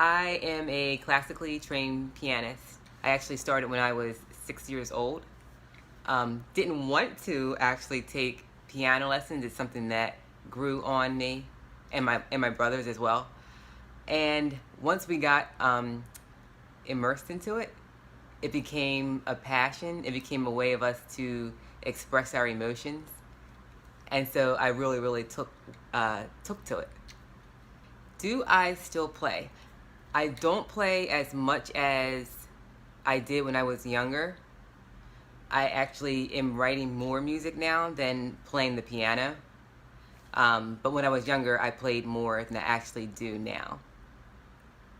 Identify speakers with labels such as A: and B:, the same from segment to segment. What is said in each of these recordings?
A: I am a classically trained pianist. I actually started when I was 6 years old. Didn't want to actually take piano lessons. It's something that grew on me and my brothers as well. And once we got immersed into it, it became a passion. It became a way of us to express our emotions. And so I really took to it. Do I still play? I don't play as much as I did when I was younger. I actually am writing more music now than playing the piano. But when I was younger, I played more than I actually do now.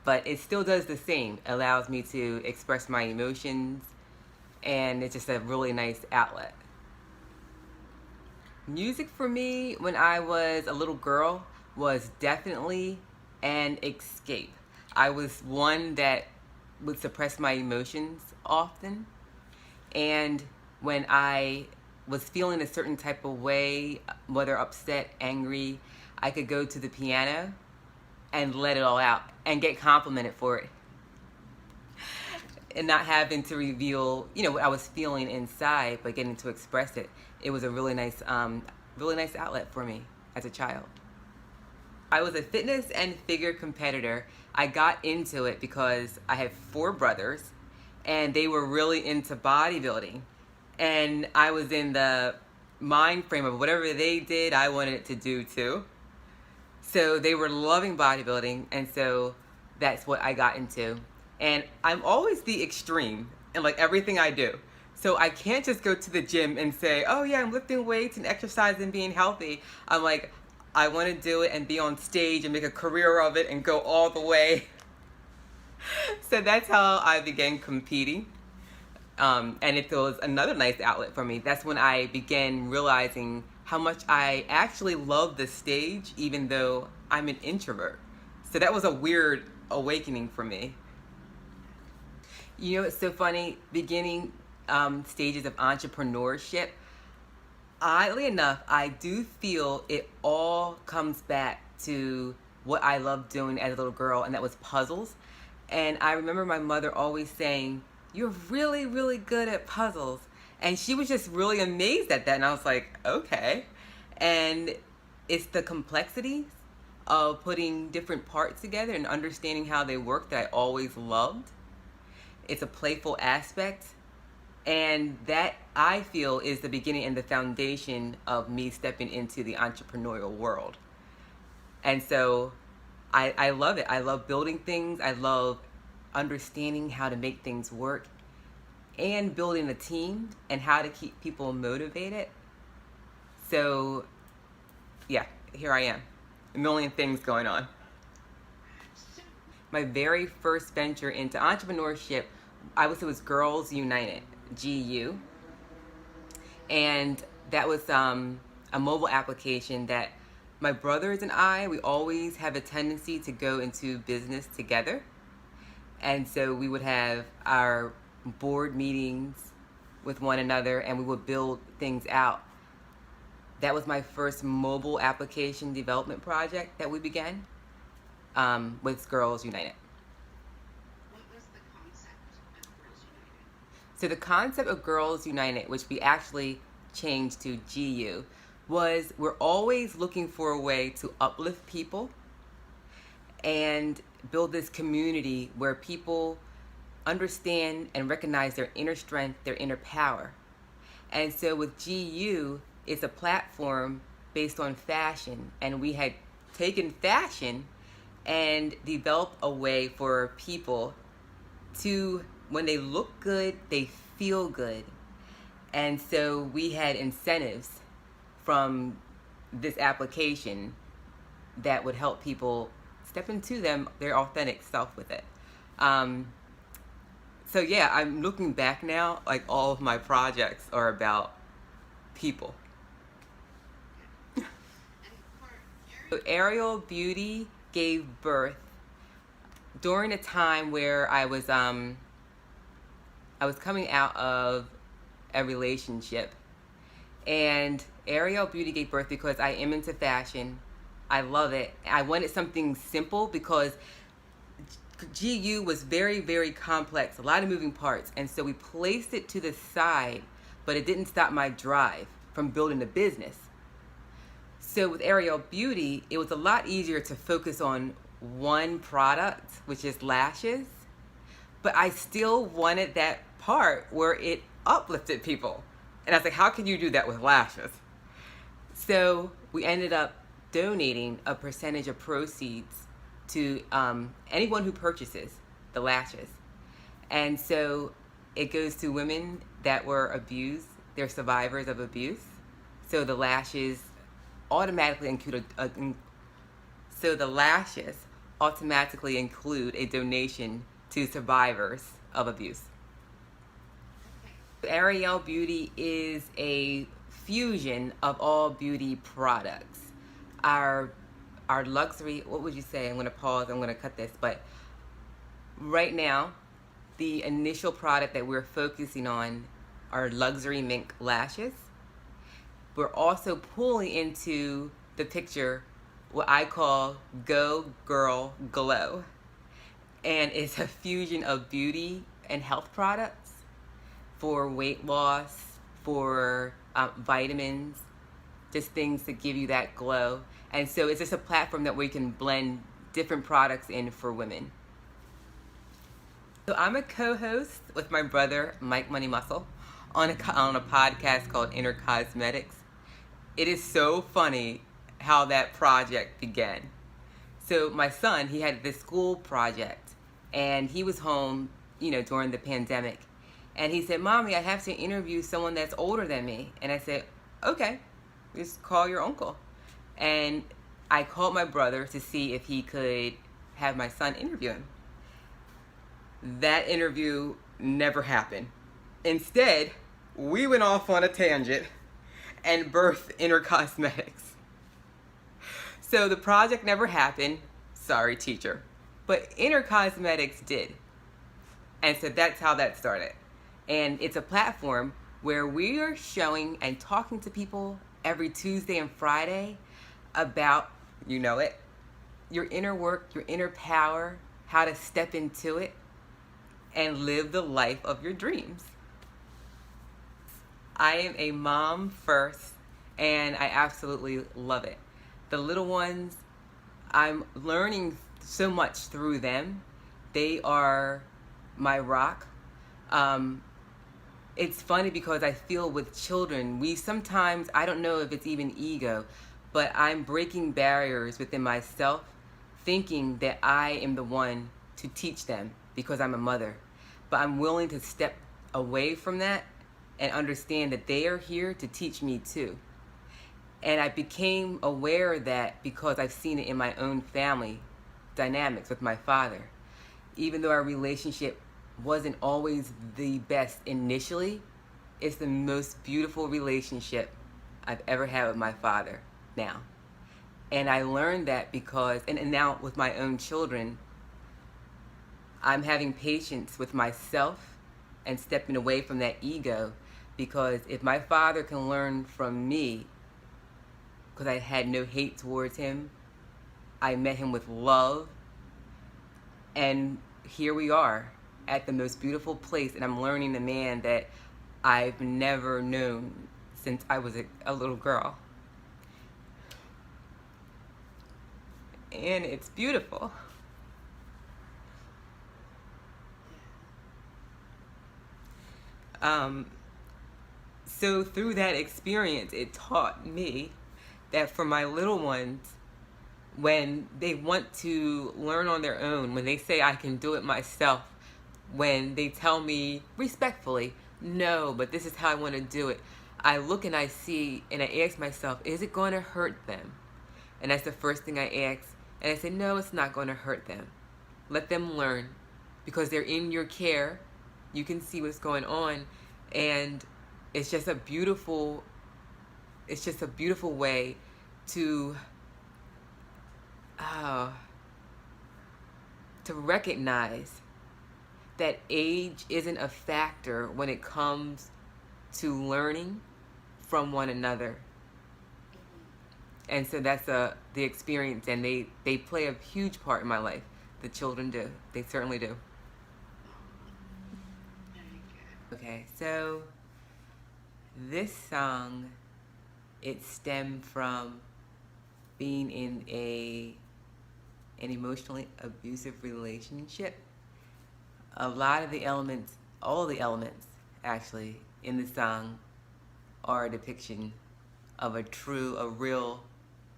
A: But it still does the same. It allows me to express my emotions, and it's just a really nice outlet. Music for me when I was a little girl was definitely an escape. I was one that would suppress my emotions often. And when I was feeling a certain type of way, whether upset, angry, I could go to the piano and let it all out and get complimented for it. And not having to reveal, what I was feeling inside, but getting to express it. It was a really nice outlet for me as a child. I was a fitness and figure competitor. I got into it because I have 4 brothers, and they were really into bodybuilding. And I was in the mind frame of whatever they did, I wanted to do too. So they were loving bodybuilding, and so that's what I got into. And I'm always the extreme in like everything I do. So I can't just go to the gym and say, oh yeah, I'm lifting weights and exercising and being healthy. I'm like, I want to do it and be on stage and make a career of it and go all the way. So that's how I began competing. And it was another nice outlet for me. That's when I began realizing how much I actually love the stage, even though I'm an introvert. So that was a weird awakening for me. It's so funny, beginning stages of entrepreneurship, oddly enough, I do feel it all comes back to what I loved doing as a little girl, and that was puzzles. And I remember my mother always saying, you're really good at puzzles. And she was just really amazed at that. And I was like, okay. And it's the complexities of putting different parts together and understanding how they work that I always loved. It's a playful aspect. And that, I feel, is the beginning and the foundation of me stepping into the entrepreneurial world. And so I love it. I love building things. I love understanding how to make things work and building a team and how to keep people motivated. So, yeah, here I am. A million things going on. My very first venture into entrepreneurship, I would say, was Girls United, GU. And that was a mobile application that my brothers and I, we always have a tendency to go into business together. And so we would have our board meetings with one another, and we would build things out. That was my first mobile application development project that we began with Girls United.
B: What was the concept of Girls United?
A: So the concept of Girls United, which we actually changed to GU, was we're always looking for a way to uplift people and build this community where people understand and recognize their inner strength, their inner power. And so with GU, it's a platform based on fashion, and we had taken fashion and developed a way for people to, when they look good, they feel good. And so we had incentives from this application that would help people step into their authentic self with it. So yeah, I'm looking back now, like all of my projects are about people.
B: And for
A: So Aerial Beauty gave birth during a time where I was coming out of a relationship. And Aerial Beauty gave birth because I am into fashion. I love it. I wanted something simple because GU was very, very complex, a lot of moving parts. And so we placed it to the side, but it didn't stop my drive from building a business. So with Ariel Beauty, it was a lot easier to focus on one product, which is lashes, but I still wanted that part where it uplifted people. And I was like, how can you do that with lashes? So we ended up donating a percentage of proceeds to anyone who purchases the lashes. And so it goes to women that were abused, they're survivors of abuse. So the lashes automatically include a donation to survivors of abuse. Ariel Beauty is a fusion of all beauty products. Our luxury, what would you say? I'm going to pause, I'm going to cut this, but right now, the initial product that we're focusing on are luxury mink lashes. We're also pulling into the picture what I call Go Girl Glow. And it's a fusion of beauty and health products for weight loss, for vitamins, just things to give you that glow. And so it's just a platform that we can blend different products in for women. So I'm a co-host with my brother, Mike Money Muscle, on a podcast called Inner Cosmetics. It is so funny how that project began. So my son, he had this school project, and he was home, during the pandemic. And he said, Mommy, I have to interview someone that's older than me. And I said, okay, just call your uncle. And I called my brother to see if he could have my son interview him. That interview never happened. Instead, we went off on a tangent and birthed Inner Cosmetics. So the project never happened. Sorry, teacher. But Inner Cosmetics did. And so that's how that started. And it's a platform where we are showing and talking to people every Tuesday and Friday about, your inner work, your inner power, how to step into it and live the life of your dreams. I am a mom first, and I absolutely love it. The little ones, I'm learning so much through them. They are my rock. It's funny because I feel with children, we sometimes, I don't know if it's even ego, but I'm breaking barriers within myself, thinking that I am the one to teach them because I'm a mother. But I'm willing to step away from that and understand that they are here to teach me too. And I became aware of that because I've seen it in my own family dynamics with my father. Even though our relationship wasn't always the best initially, it's the most beautiful relationship I've ever had with my father now. And I learned that because, and now with my own children, I'm having patience with myself and stepping away from that ego, because if my father can learn from me, because I had no hate towards him, I met him with love, and here we are at the most beautiful place, and I'm learning the man that I've never known since I was a little girl. And it's beautiful. So through that experience, it taught me that for my little ones, when they want to learn on their own, when they say I can do it myself, when they tell me respectfully, no, but this is how I want to do it, I look and I see and I ask myself, is it going to hurt them? And that's the first thing I ask. And I say, no, it's not going to hurt them. Let them learn, because they're in your care. You can see what's going on, and it's just a beautiful way to recognize that age isn't a factor when it comes to learning from one another. And so that's the experience, and they play a huge part in my life. The children do. They certainly do.
B: Very good.
A: Okay, so this song, it stemmed from being in an emotionally abusive relationship. A lot of the elements, all the elements actually in the song are a depiction of a real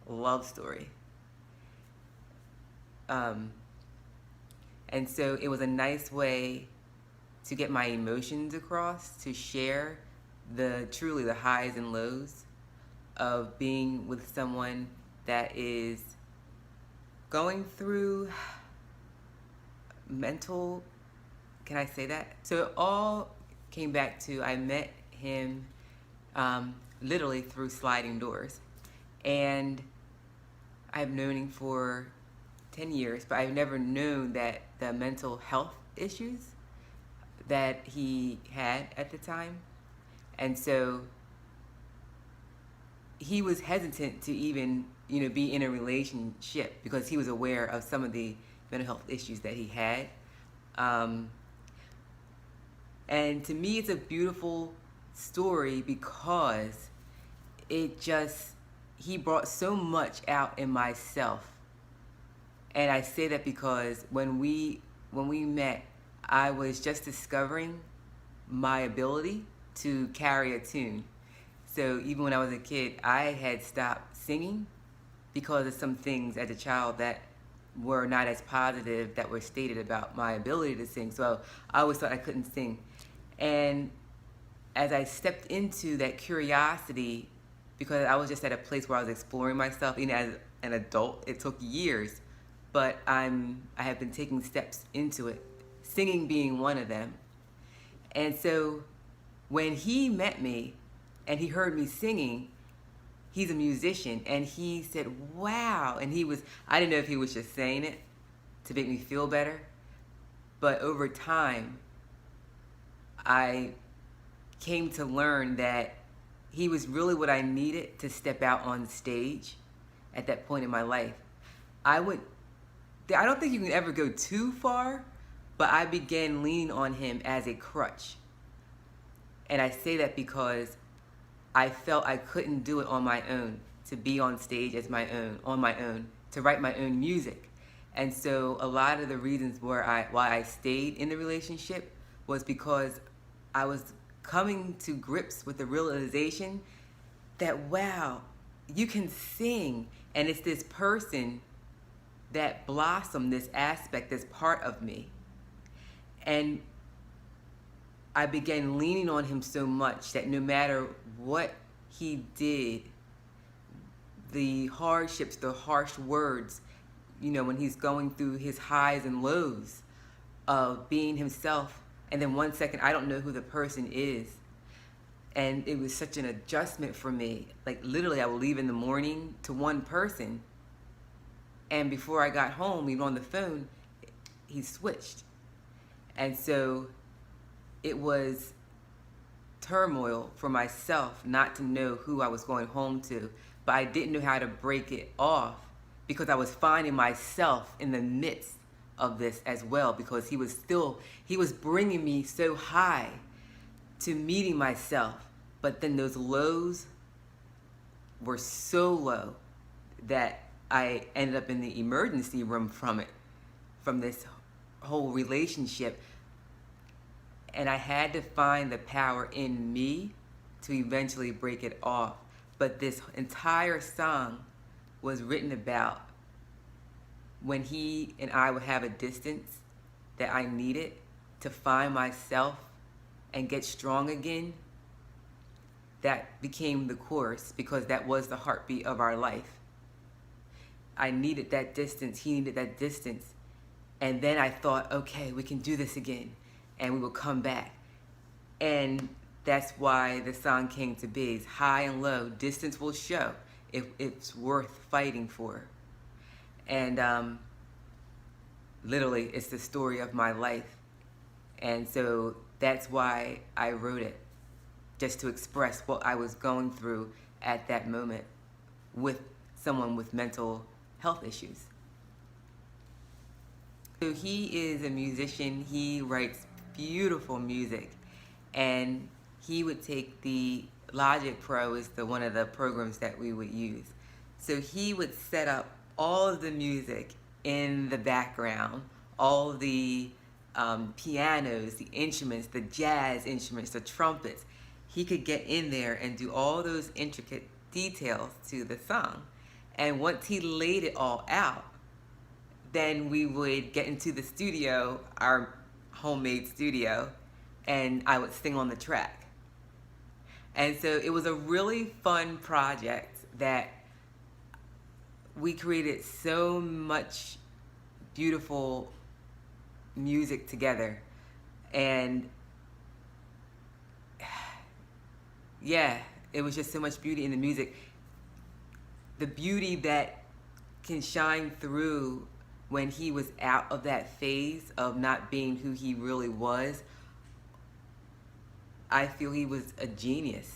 A: love story. And so it was a nice way to get my emotions across, to share truly the highs and lows of being with someone that is going through mental, can I say that? So it all came back to, I met him literally through sliding doors. And I've known him for 10 years, but I've never known that the mental health issues that he had at the time. And so he was hesitant to even, be in a relationship because he was aware of some of the mental health issues that he had. And to me, it's a beautiful story because he brought so much out in myself. And I say that because when we met, I was just discovering my ability to carry a tune. So even when I was a kid, I had stopped singing because of some things as a child that were not as positive that were stated about my ability to sing. So I always thought I couldn't sing. And as I stepped into that curiosity, because I was just at a place where I was exploring myself, even as an adult, it took years, but I have been taking steps into it, singing being one of them. And so when he met me and he heard me singing, he's a musician, and he said, wow. And I didn't know if he was just saying it to make me feel better, but over time, I came to learn that he was really what I needed to step out on stage at that point in my life. I don't think you can ever go too far, but I began leaning on him as a crutch. And I say that because I felt I couldn't do it on my own, to be on stage on my own, to write my own music. And so a lot of the reasons why I stayed in the relationship was because I was coming to grips with the realization that, wow, you can sing, and it's this person that blossomed, this aspect, this part of me. And I began leaning on him so much that no matter what he did, the hardships, the harsh words, when he's going through his highs and lows of being himself, and then 1 second, I don't know who the person is. And it was such an adjustment for me. Like literally, I would leave in the morning to one person, and before I got home, even on the phone, he switched. And so it was turmoil for myself not to know who I was going home to, but I didn't know how to break it off because I was finding myself in the midst of this as well, because he was bringing me so high to meeting myself, but then those lows were so low that I ended up in the emergency room from this whole relationship. And I had to find the power in me to eventually break it off. But this entire song was written about when he and I would have a distance that I needed to find myself and get strong again. That became the chorus because that was the heartbeat of our life. I needed that distance, he needed that distance. And then I thought, okay, we can do this again. And we will come back. And that's why the song came to be. It's high and low, distance will show if it's worth fighting for. And literally, it's the story of my life. And so that's why I wrote it, just to express what I was going through at that moment with someone with mental health issues. So he is a musician. He writes beautiful music, and he would take the Logic Pro is the one of the programs that we would use. So he would set up all of the music in the background, all the pianos, the instruments, the jazz instruments, the trumpets. He could get in there and do all those intricate details to the song. And once he laid it all out, then we would get into the studio, our homemade studio, and I would sing on the track. And so it was a really fun project that we created so much beautiful music together. And yeah, it was just so much beauty in the music. The beauty that can shine through when he was out of that phase of not being who he really was. I feel he was a genius.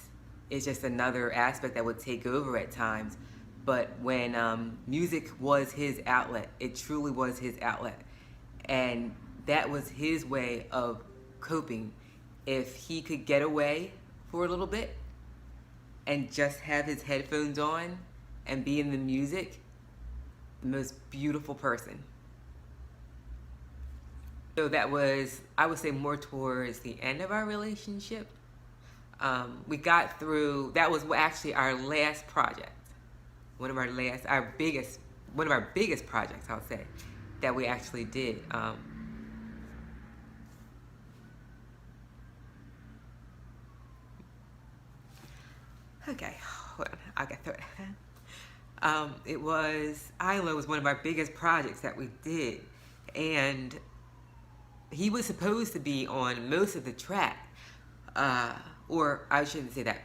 A: It's just another aspect that would take over at times. But when music was his outlet, it truly was his outlet. And that was his way of coping. If he could get away for a little bit and just have his headphones on and be in the music, the most beautiful person. So that was, I would say, more towards the end of our relationship. We got through, that was actually our last project. One of our biggest projects, I'll say, that we actually did. Okay, hold on, I'll get through it. It was, Isla was one of our biggest projects that we did. And he was supposed to be on most of the track. Or I shouldn't say that.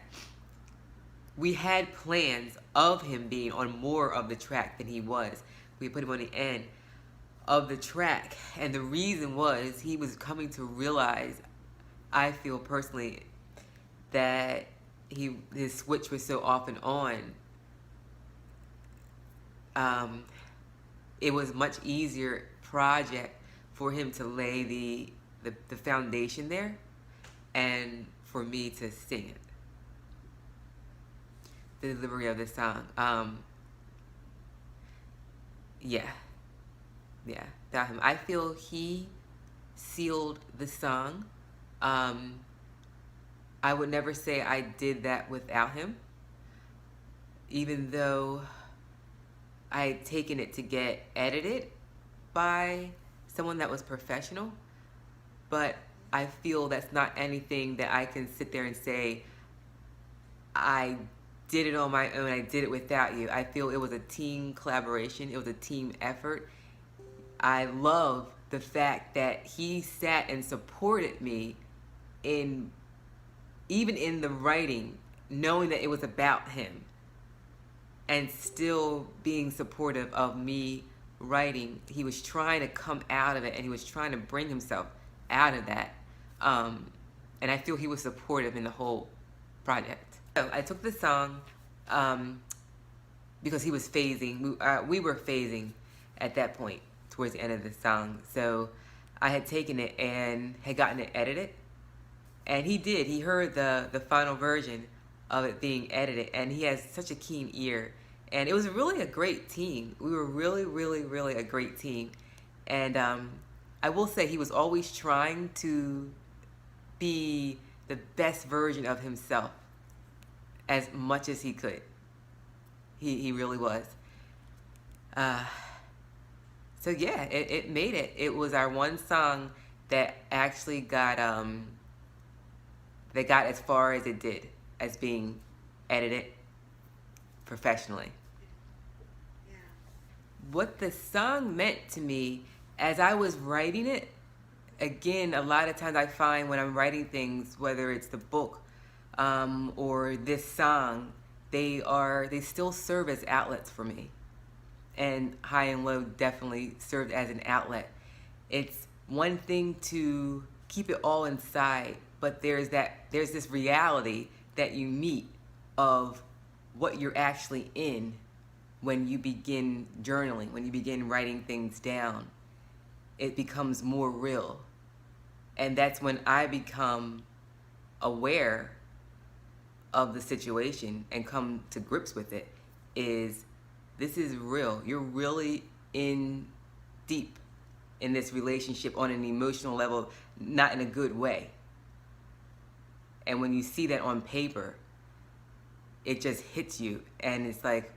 A: We had plans of him being on more of the track than he was. We put him on the end of the track. And the reason was he was coming to realize, I feel personally, that his switch was so off and on. It was much easier project for him to lay the foundation there and for me to sing it. The delivery of this song. Yeah, without him. I feel he sealed the song. I would never say I did that without him, even though I had taken it to get edited by someone that was professional. But I feel that's not anything that I can sit there and say, I did it on my own, I did it without you. I feel it was a team collaboration, it was a team effort. I love the fact that he sat and supported me even in the writing, knowing that it was about him, and still being supportive of me writing. He was trying to come out of it, and he was trying to bring himself out of that. And I feel he was supportive in the whole project. So I took the song because he was phasing. We were phasing at that point towards the end of the song. So I had taken it and had gotten it edited. And he did. He heard the final version of it being edited, and he has such a keen ear. And it was really a great team. We were really, really, really a great team. And I will say he was always trying to be the best version of himself as much as he could. He really was. So yeah, it made it. It was our one song that actually got as far as it did, as being edited professionally.
B: Yeah.
A: What the song meant to me as I was writing it, again, a lot of times I find when I'm writing things, whether it's the book or this song, they still serve as outlets for me. And High and Low definitely served as an outlet. It's one thing to keep it all inside, but there's this reality that you meet of what you're actually in when you begin journaling, when you begin writing things down. it becomes more real. And that's when I become aware of the situation and come to grips with it, is this is real. You're really in deep in this relationship on an emotional level, not in a good way. And when you see that on paper, it just hits you, and it's like,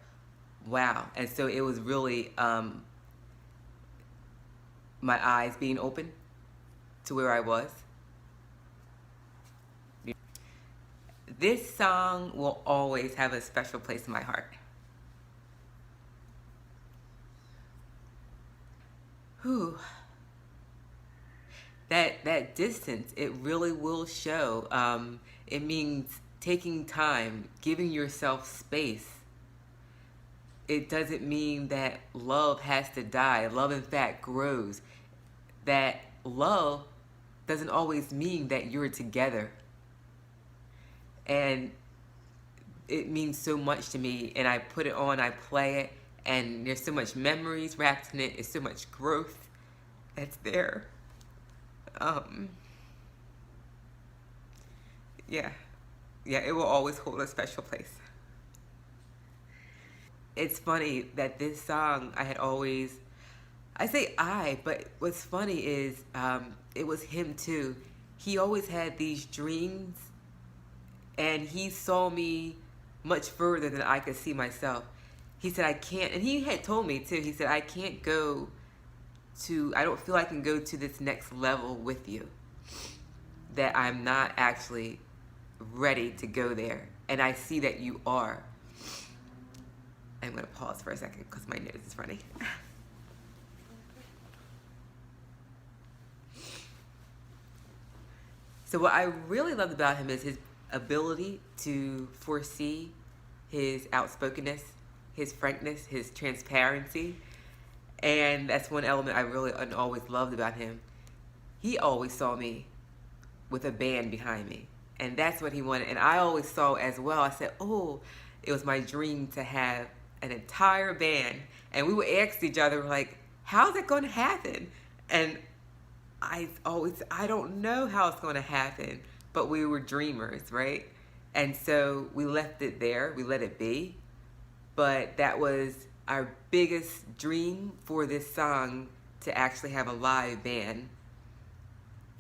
A: wow. And so it was really my eyes being open to where I was. This song will always have a special place in my heart. Whew. That distance, it really will show. It means taking time, giving yourself space. It doesn't mean that love has to die. Love, in fact, grows. That love doesn't always mean that you're together. And it means so much to me, and I put it on, I play it, and there's so much memories wrapped in it. It's so much growth that's there. Yeah, it will always hold a special place. It's funny that this song I say but what's funny is it was him too. He always had these dreams, and he saw me much further than I could see myself. He said, I can't, and he had told me too, he said, I don't feel I can go to this next level with you. That I'm not actually ready to go there. And I see that you are. I'm going to pause for a second because my nose is running. So what I really loved about him is his ability to foresee, his outspokenness, his frankness, his transparency. And that's one element I really always loved about him. He always saw me with a band behind me. And that's what he wanted. And I always saw as well. I said, oh, it was my dream to have an entire band. And we would ask each other, like, how's that going to happen? And I don't know how it's going to happen. But we were dreamers, right? And so we left it there. We let it be. But that was our biggest dream for this song, to actually have a live band.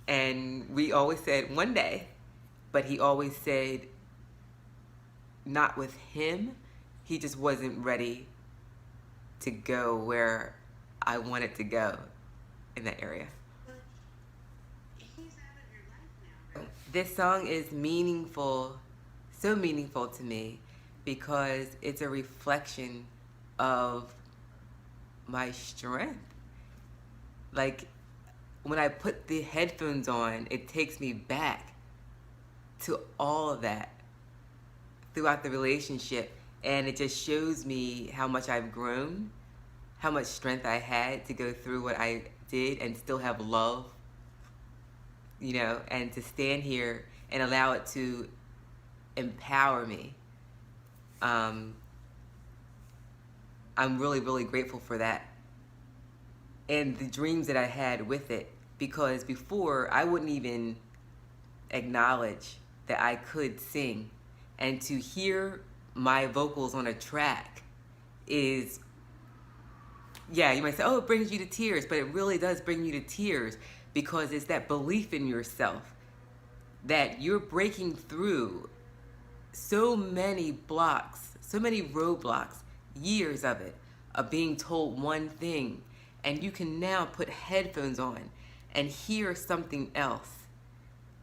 A: And we always said one day, but he always said not with him. He just wasn't ready to go where I wanted to go in that area.
B: But he's out of your life now, right?
A: This song is meaningful, so meaningful to me, because it's a reflection of my strength. Like, when I put the headphones on, it takes me back to all of that throughout the relationship. And it just shows me how much I've grown, how much strength I had to go through what I did and still have love, and to stand here and allow it to empower me. I'm really, really grateful for that. And the dreams that I had with it, because before I wouldn't even acknowledge that I could sing. And to hear my vocals on a track is, you might say, oh, it brings you to tears, but it really does bring you to tears, because it's that belief in yourself that you're breaking through so many blocks, so many roadblocks, years of it, of being told one thing, and you can now put headphones on and hear something else.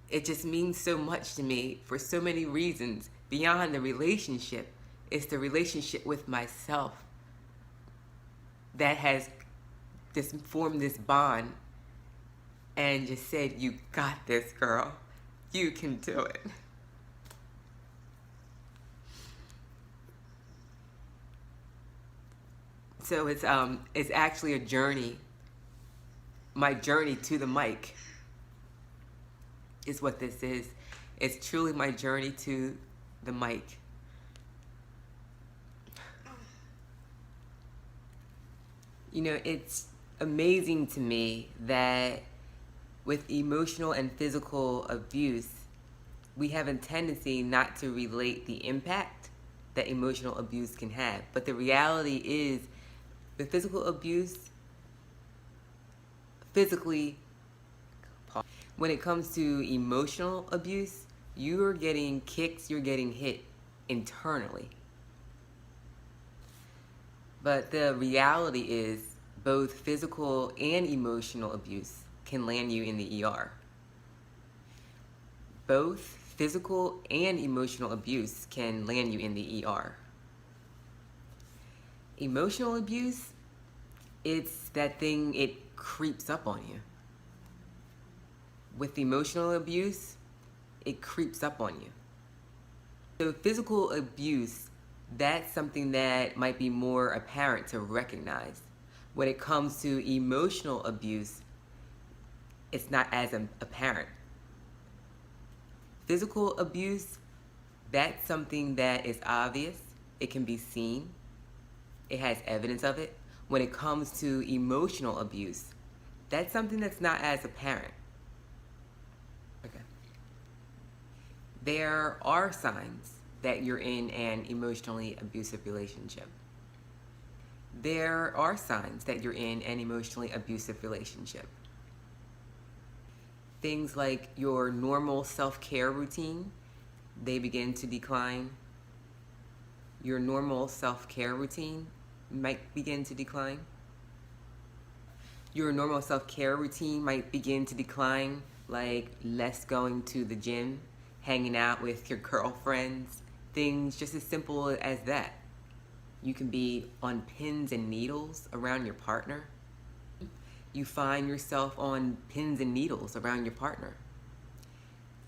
A: It just means so much to me for so many reasons beyond the relationship. It's the relationship with myself that has just formed this bond and just said, you got this, girl. You can do it. So it's actually a journey. My journey to the mic is what this is. It's truly my journey to the mic. It's amazing to me that with emotional and physical abuse, we have a tendency not to relate the impact that emotional abuse can have. But the reality is, with physical abuse, physically, when it comes to emotional abuse, you're getting kicks, you're getting hit internally. But the reality is, both physical and emotional abuse can land you in the ER. Both physical and emotional abuse can land you in the ER. Emotional abuse, it's that thing, it creeps up on you. With emotional abuse, it creeps up on you. So physical abuse, that's something that might be more apparent to recognize. When it comes to emotional abuse, it's not as apparent. Physical abuse, that's something that is obvious. It can be seen. It has evidence of it. When it comes to emotional abuse, that's something that's not as apparent. Okay. There are signs that you're in an emotionally abusive relationship. There are signs that you're in an emotionally abusive relationship. Things like your normal self-care routine, they begin to decline. Your normal self-care routine might begin to decline. Your normal self-care routine might begin to decline, like less going to the gym, hanging out with your girlfriends, things just as simple as that. You can be on pins and needles around your partner. You find yourself on pins and needles around your partner.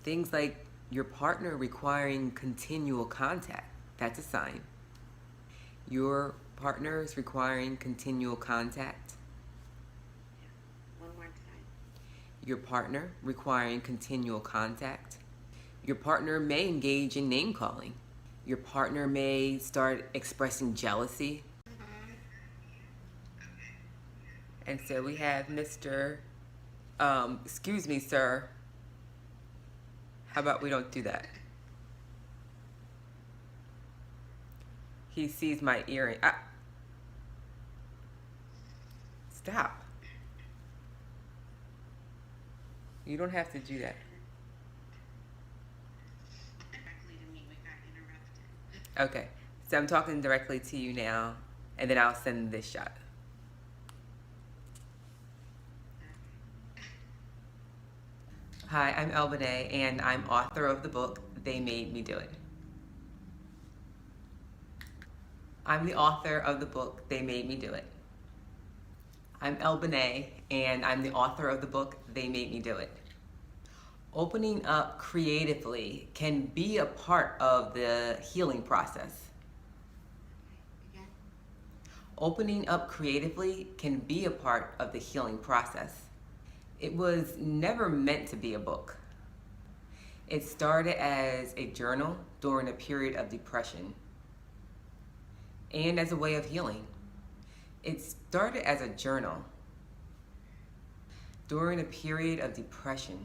A: Things like your partner requiring continual contact, that's a sign. Your partner is requiring continual contact.
B: One more time.
A: Your partner requiring continual contact. Your partner may engage in name calling. Your partner may start expressing jealousy. And so we have Mr. Excuse me, sir. How about we don't do that? He sees my earring. Stop. You don't have to do that.
B: Directly to me, we got interrupted.
A: Okay, so I'm talking directly to you now, and then I'll send this shot. Hi, I'm Elbanae, and I'm author of the book, They Made Me Do It. I'm the author of the book, They Made Me Do It. I'm Elbanae, and I'm the author of the book, They Made Me Do It. Opening up creatively can be a part of the healing process.
B: Again?
A: Opening up creatively can be a part of the healing process. It was never meant to be a book. It started as a journal during a period of depression and as a way of healing. It started as a journal during a period of depression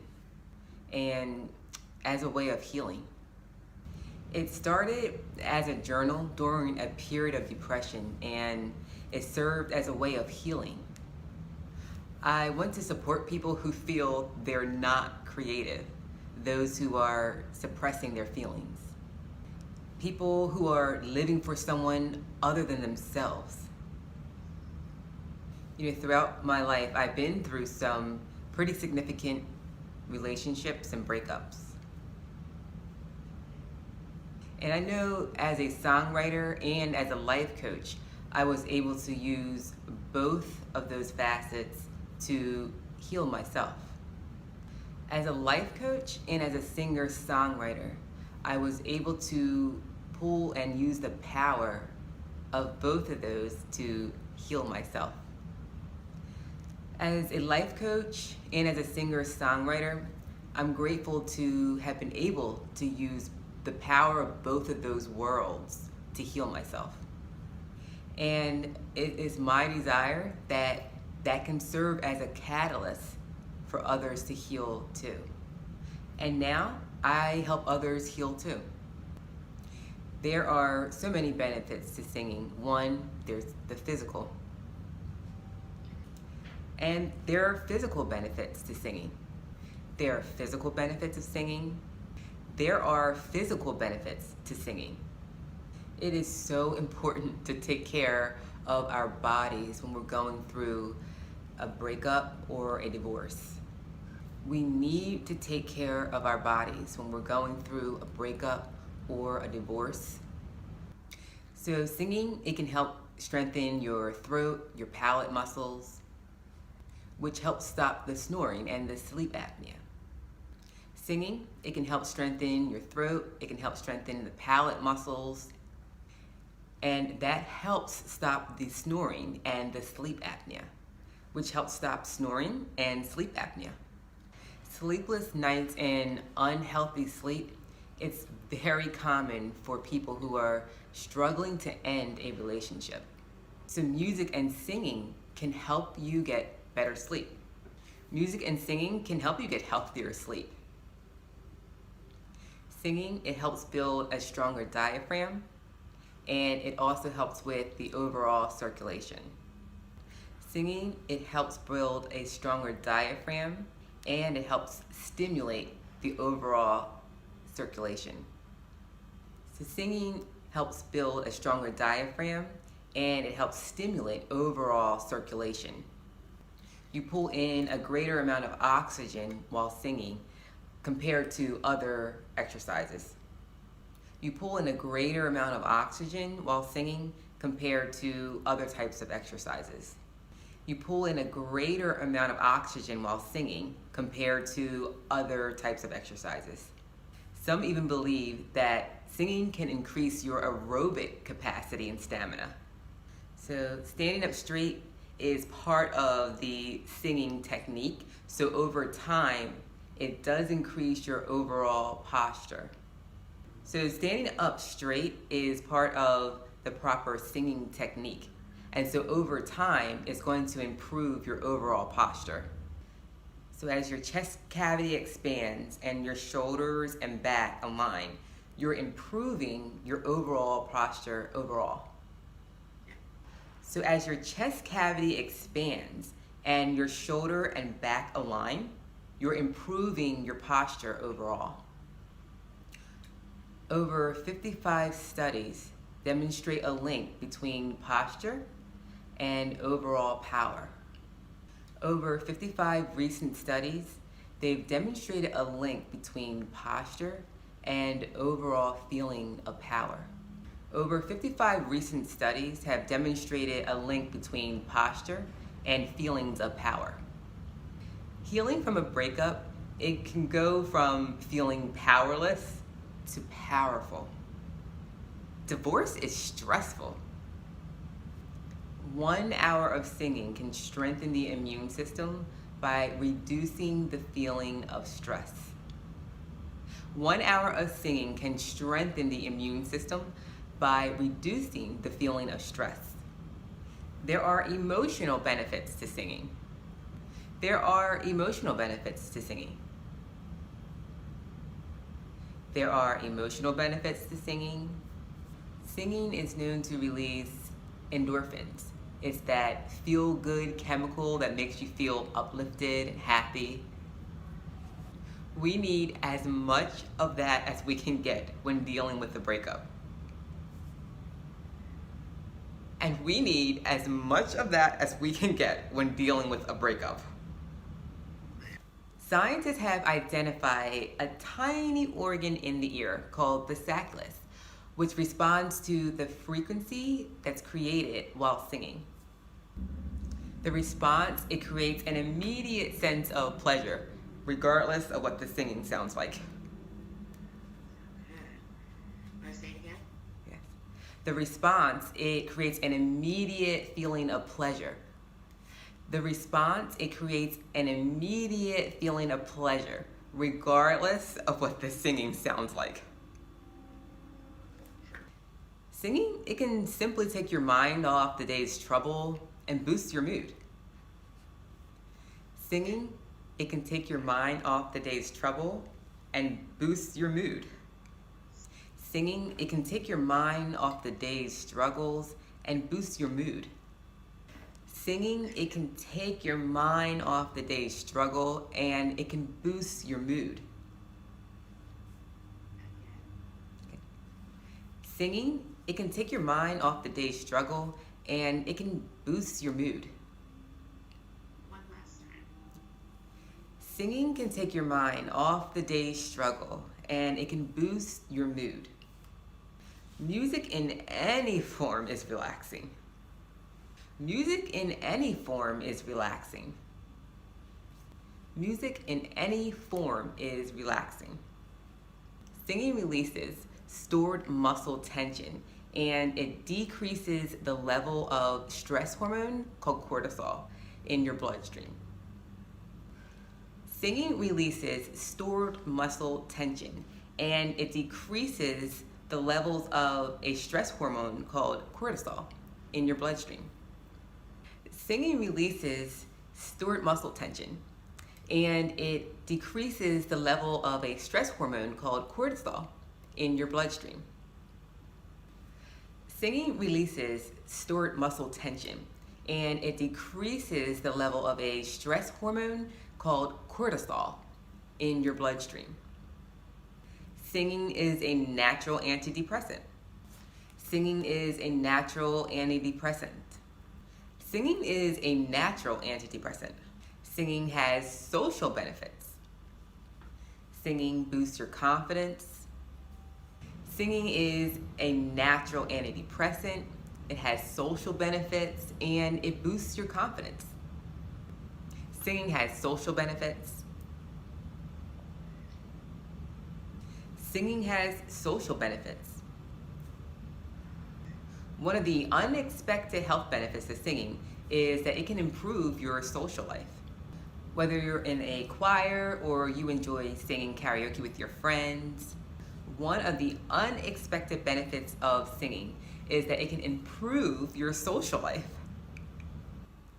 A: and as a way of healing. It started as a journal during a period of depression and it served as a way of healing. I want to support people who feel they're not creative, those who are suppressing their feelings, people who are living for someone other than themselves. You know, throughout my life, I've been through some pretty significant relationships and breakups. And I know as a songwriter and as a life coach, I was able to use both of those facets to heal myself. As a life coach and as a singer-songwriter, I was able to pull and use the power of both of those to heal myself. As a life coach and as a singer-songwriter, I'm grateful to have been able to use the power of both of those worlds to heal myself. And it is my desire that that can serve as a catalyst for others to heal too. And now I help others heal too. There are so many benefits to singing. One, there's the physical. And there are physical benefits to singing. There are physical benefits of singing. There are physical benefits to singing. It is so important to take care of our bodies when we're going through a breakup or a divorce. We need to take care of our bodies when we're going through a breakup or a divorce. So singing, it can help strengthen your throat, your palate muscles, which helps stop the snoring and the sleep apnea. Singing, it can help strengthen your throat, it can help strengthen the palate muscles, and that helps stop the snoring and the sleep apnea, which helps stop snoring and sleep apnea. Sleepless nights and unhealthy sleep, it's very common for people who are struggling to end a relationship. So music and singing can help you get better sleep. Music and singing can help you get healthier sleep. Singing, it helps build a stronger diaphragm, and it also helps with the overall circulation. Singing, it helps build a stronger diaphragm, and it helps stimulate the overall circulation. So singing helps build a stronger diaphragm, and it helps stimulate overall circulation. You pull in a greater amount of oxygen while singing compared to other exercises. You pull in a greater amount of oxygen while singing compared to other types of exercises. You pull in a greater amount of oxygen while singing compared to other types of exercises. Some even believe that singing can increase your aerobic capacity and stamina. So standing up straight is part of the singing technique. So over time, it does increase your overall posture. So standing up straight is part of the proper singing technique. And so over time, it's going to improve your overall posture. So as your chest cavity expands and your shoulders and back align, you're improving your overall posture overall. So as your chest cavity expands and your shoulder and back align, you're improving your posture overall. Over 55 studies demonstrate a link between posture and overall power. Over 55 recent studies, they've demonstrated a link between posture and overall feeling of power. Over 55 recent studies have demonstrated a link between posture and feelings of power. Healing from a breakup, it can go from feeling powerless to powerful. Divorce is stressful. 1 hour of singing can strengthen the immune system by reducing the feeling of stress. 1 hour of singing can strengthen the immune system by reducing the feeling of stress. There are emotional benefits to singing. There are emotional benefits to singing. There are emotional benefits to singing. Singing is known to release endorphins. It's that feel-good chemical that makes you feel uplifted and happy. We need as much of that as we can get when dealing with a breakup. And we need as much of that as we can get when dealing with a breakup. Scientists have identified a tiny organ in the ear called the sacculus, which responds to the frequency that's created while singing. The response, it creates an immediate sense of pleasure, regardless of what the singing sounds like.
B: Want to say it again?
A: Yes. The response, it creates an immediate feeling of pleasure. The response, it creates an immediate feeling of pleasure, regardless of what the singing sounds like. Singing, it can simply take your mind off the day's trouble and boost your mood. Singing, it can take your mind off the day's trouble and boost your mood. Singing, it can take your mind off the day's struggles and boost your mood. Singing, it can take your mind off the day's struggle and it can boost your mood. Okay. Singing, it can take your mind off the day's struggle and it can boost your mood.
B: One last time.
A: Singing can take your mind off the day's struggle and it can boost your mood. Music in any form is relaxing. Music in any form is relaxing. Music in any form is relaxing. Singing releases stored muscle tension and it decreases the level of stress hormone called cortisol in your bloodstream. Singing releases stored muscle tension and it decreases the levels of a stress hormone called cortisol in your bloodstream. Singing releases stored muscle tension and it decreases the level of a stress hormone called cortisol in your bloodstream. Singing releases stored muscle tension and it decreases the level of a stress hormone called cortisol in your bloodstream. Singing is a natural antidepressant. Singing is a natural antidepressant. Singing is a natural antidepressant. Singing has social benefits. Singing boosts your confidence. Singing is a natural antidepressant. It has social benefits and it boosts your confidence. Singing has social benefits. Singing has social benefits. One of the unexpected health benefits of singing is that it can improve your social life. Whether you're in a choir or you enjoy singing karaoke with your friends, one of the unexpected benefits of singing is that it can improve your social life.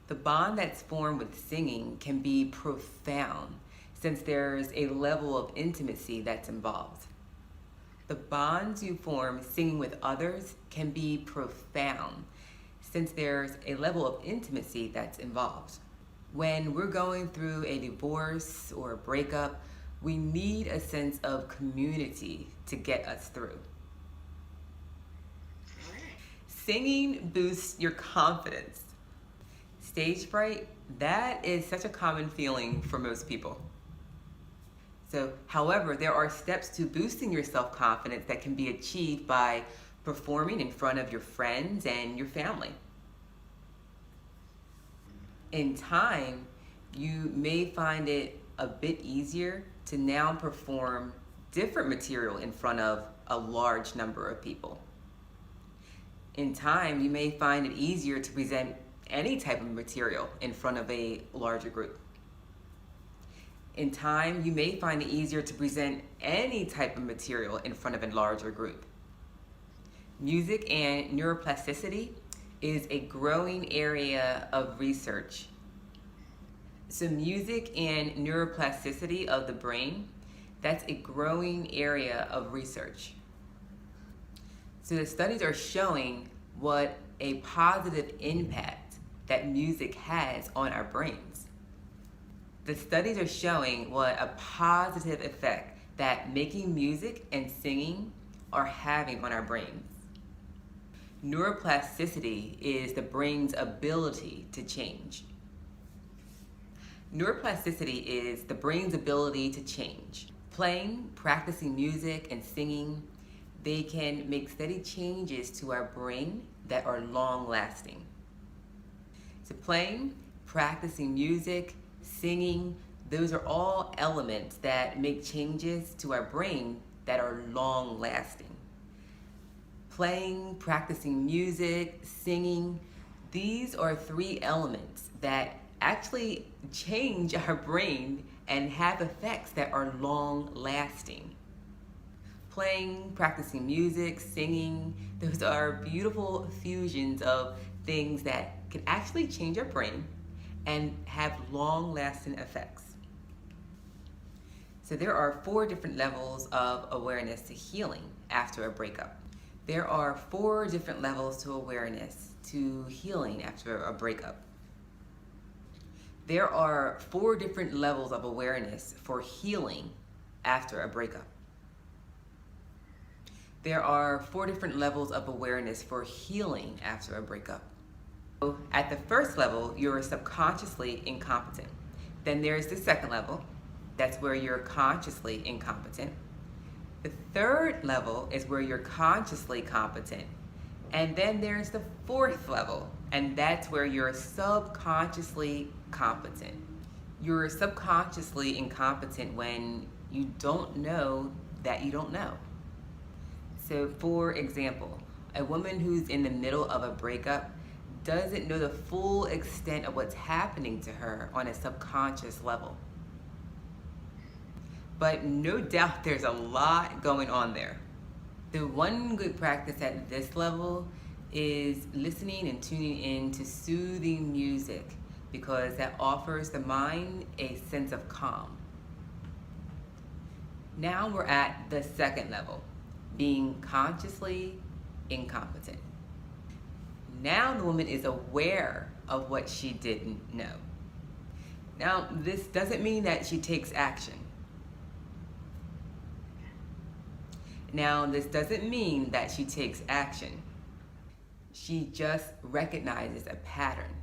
A: The bond that's formed with singing can be profound since there's a level of intimacy that's involved. The bonds you form singing with others can be profound since there's a level of intimacy that's involved. When we're going through a divorce or a breakup, we need a sense of community to get us through. Singing boosts your confidence. Stage fright, that is such a common feeling for most people. So, however, there are steps to boosting your self-confidence that can be achieved by performing in front of your friends and your family. In time, you may find it a bit easier to now perform different material in front of a large number of people. In time, you may find it easier to present any type of material in front of a larger group. In time, you may find it easier to present any type of material in front of a larger group. Music and neuroplasticity is a growing area of research. So music and neuroplasticity of the brain, that's a growing area of research. So the studies are showing what a positive impact that music has on our brains. The studies are showing what a positive effect that making music and singing are having on our brains. Neuroplasticity is the brain's ability to change. Neuroplasticity is the brain's ability to change. Playing, practicing music, and singing, they can make steady changes to our brain that are long-lasting. So playing, practicing music, singing, those are all elements that make changes to our brain that are long-lasting. Playing, practicing music, singing, these are three elements that actually change our brain and have effects that are long-lasting. Playing, practicing music, singing, those are beautiful fusions of things that can actually change our brain and have long-lasting effects. So there are 4 different levels of awareness to healing after a breakup. There are 4 different levels to awareness to healing after a breakup. There are 4 different levels of awareness for healing after a breakup. There are 4 different levels of awareness for healing after a breakup. So at the first level, you're subconsciously incompetent. Then there's the second level. That's where you're consciously incompetent. The third level is where you're consciously competent. And then there's the fourth level, and that's where you're subconsciously competent. You're subconsciously incompetent when you don't know that you don't know. So for example, a woman who's in the middle of a breakup doesn't know the full extent of what's happening to her on a subconscious level. But no doubt there's a lot going on there. The one good practice at this level is listening and tuning in to soothing music, because that offers the mind a sense of calm. Now we're at the second level, being consciously incompetent. Now the woman is aware of what she didn't know. Now, this doesn't mean that she takes action. Now, this doesn't mean that she takes action. She just recognizes a pattern.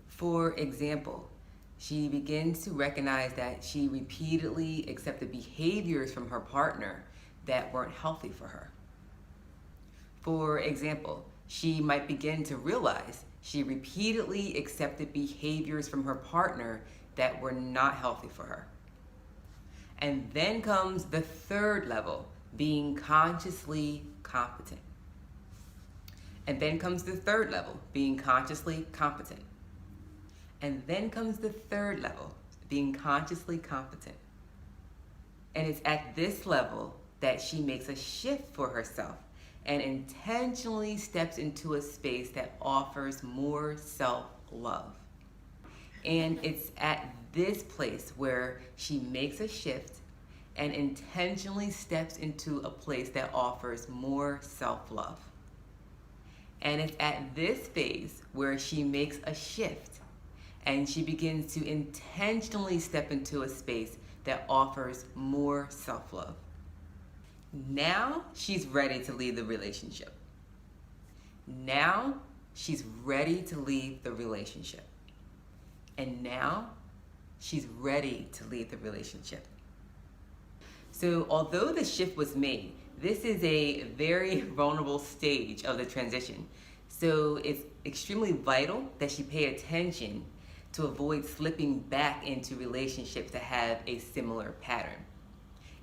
A: For example, she begins to recognize that she repeatedly accepted behaviors from her partner that weren't healthy for her. For example, she might begin to realize she repeatedly accepted behaviors from her partner that were not healthy for her. And then comes the third level, being consciously competent. And then comes the third level, being consciously competent. And then comes the third level, being consciously competent. And it's at this level that she makes a shift for herself and intentionally steps into a space that offers more self-love. And it's at this place where she makes a shift and intentionally steps into a place that offers more self-love. And it's at this phase where she makes a shift and she begins to intentionally step into a space that offers more self-love. Now she's ready to leave the relationship. Now she's ready to leave the relationship. And now she's ready to leave the relationship. So although the shift was made, this is a very vulnerable stage of the transition. So it's extremely vital that she pay attention to avoid slipping back into relationships that have a similar pattern.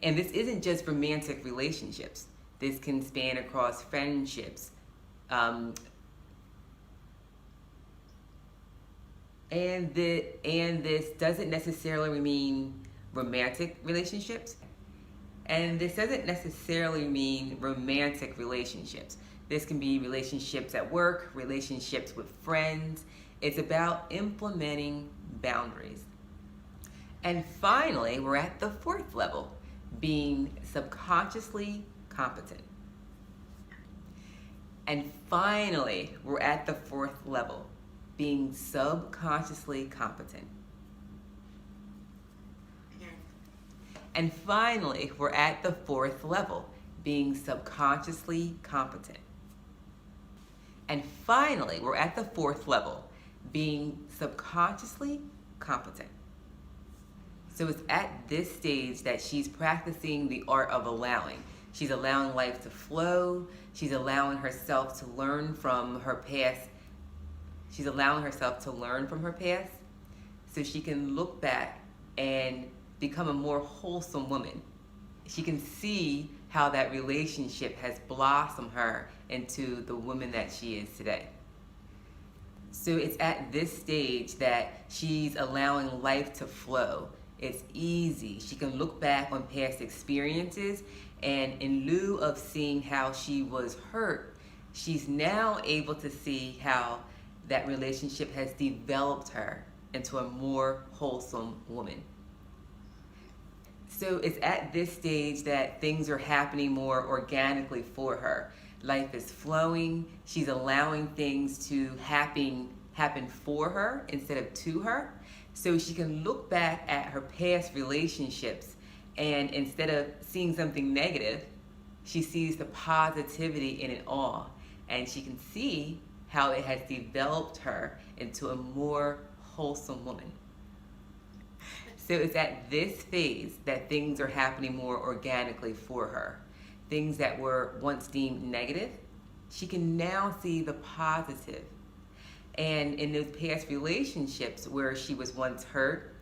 A: And this isn't just romantic relationships. This can span across friendships, and this doesn't necessarily mean romantic relationships. And this doesn't necessarily mean romantic relationships. This can be relationships at work, relationships with friends. It's about implementing boundaries. And finally, we're at the fourth level, being subconsciously competent. And finally, we're at the fourth level, being subconsciously competent. And finally, we're at the fourth level, being subconsciously competent. And finally, we're at the fourth level, being subconsciously competent. So it's at this stage that she's practicing the art of allowing. She's allowing life to flow. She's allowing herself to learn from her past. She's allowing herself to learn from her past so she can look back and become a more wholesome woman. She can see how that relationship has blossomed her into the woman that she is today. So it's at this stage that she's allowing life to flow. It's easy. She can look back on past experiences, and in lieu of seeing how she was hurt, she's now able to see how that relationship has developed her into a more wholesome woman. So it's at this stage that things are happening more organically for her. Life is flowing. She's allowing things to happen for her instead of to her. So she can look back at her past relationships, and instead of seeing something negative, she sees the positivity in it all. And she can see how it has developed her into a more wholesome woman. So it's at this phase that things are happening more organically for her. Things that were once deemed negative, she can now see the positive. And in those past relationships where she was once hurt,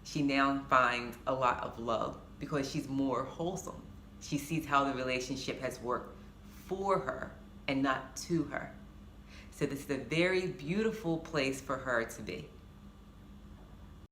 A: she now finds a lot of love because she's more wholesome. She sees how the relationship has worked for her and not to her. So this is a very beautiful place for her to be.